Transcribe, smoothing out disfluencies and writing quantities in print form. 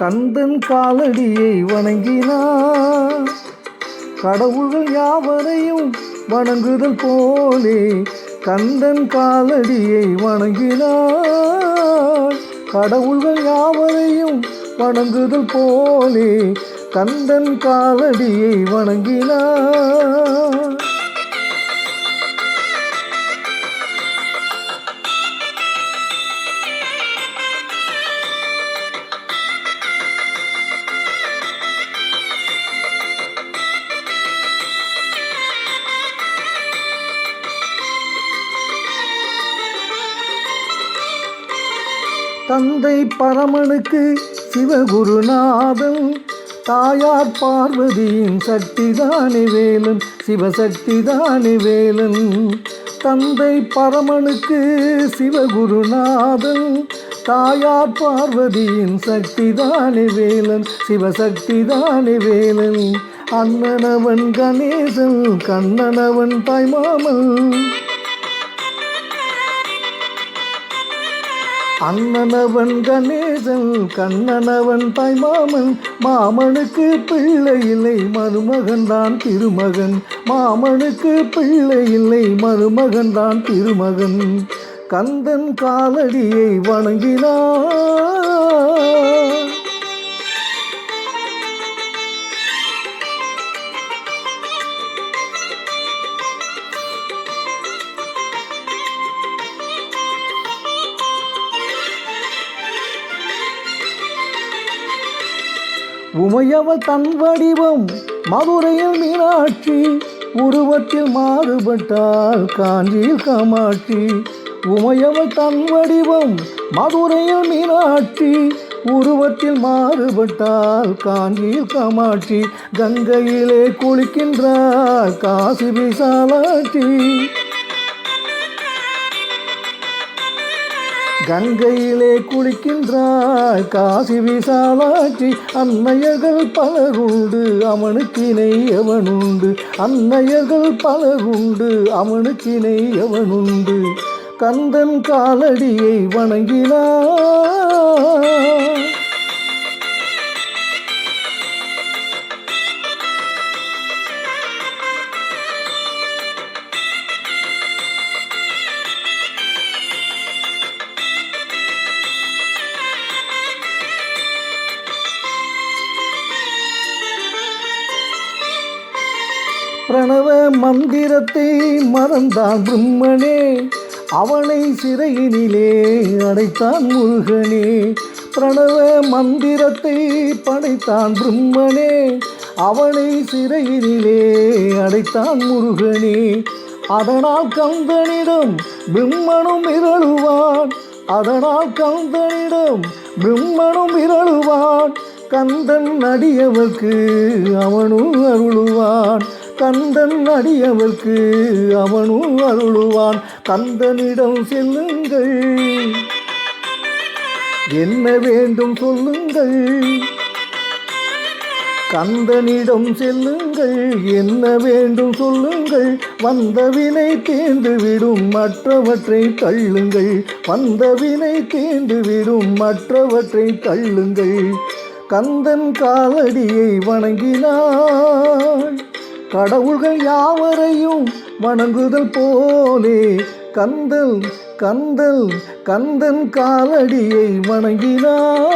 கந்தன் காலடியை வணங்கினார். கடவுள்கள் யாவரையும் வணங்குதல் போலே கந்தன் காலடியை வணங்கினார். கடவுள்கள் யாவரையும் வணங்குதல் போலே கந்தன் காலடியை வணங்கினார். தந்தை பரமனுக்கு சிவகுருநாதன், தாயார் பார்வதியின் சக்திதானே வேலன், சிவசக்திதானே வேலன். தந்தை பரமனுக்கு சிவகுருநாதன், தாயார் பார்வதியின் சக்திதானே வேலன், சிவசக்திதானே வேலன். அண்ணனவன் கணேசன், கண்ணனவன் தாய்மாமன். அண்ணனவன் கணேசன், கண்ணனவன் தாய்மாமன். மாமனுக்கு பிள்ளை இல்லை, மருமகன் தான் திருமகன். மாமனுக்கு பிள்ளை இல்லை, மருமகன் தான் திருமகன். கந்தன் காலடியை வணங்கினார். உமையவள் தன் வடிவம் மதுரையில் மீனாட்சி, உருவத்தில் மாறுபட்டால் காஞ்சியில் காமாட்சி. உமையவள் தன் வடிவம் மதுரையில் மீனாட்சி, உருவத்தில் மாறுபட்டால் காஞ்சியில் காமாட்சி. கங்கையிலே குளிக்கின்றாள் காசி விசாலாட்சி. கங்கையிலே குளிக்கின்றாள் காசி விசாலாட்சி. அன்னையர்கள் பலருண்டு அவனுக்கினை எவனுண்டு, அன்னையர்கள் பலருண்டு அவனுக்கினை எவனுண்டு. கந்தன் காலடியை வணங்கினார். பிரணவ மந்திரத்தை மறந்தான் பிரம்மனே, அவனை சிறையினிலே அடைத்தான் முருகனே. பிரணவ மந்திரத்தை படைத்தான் பிரம்மனே, அவனை சிறையினிலே அடைத்தான் முருகனே. அதனால் கந்தனிடம் பிரம்மனும் மிரளுவான், அதனால் கந்தனிடம் பிரம்மனும் மிரளுவான். கந்தன் அடியவர்க்கு அவனும் அருளுவான், கந்தன் அடியவர்க்கு அவனும் அருளுவான். கந்தனிடம் செல்லுங்கள், என்ன வேண்டும் சொல்லுங்கள். கந்தனிடம் செல்லுங்கள், என்ன வேண்டும் சொல்லுங்கள். வந்தவினை தீர்ந்துவிடும் மற்றவற்றை தள்ளுங்கள், வந்தவினை தீர்ந்துவிடும் மற்றவற்றை தள்ளுங்கள். கந்தன் காலடியை வணங்கினாள். கடவுள்கள் யாவரையும் வணங்குதல் போலே கந்தன் கந்தன் கந்தன் காலடியை வணங்கினார்.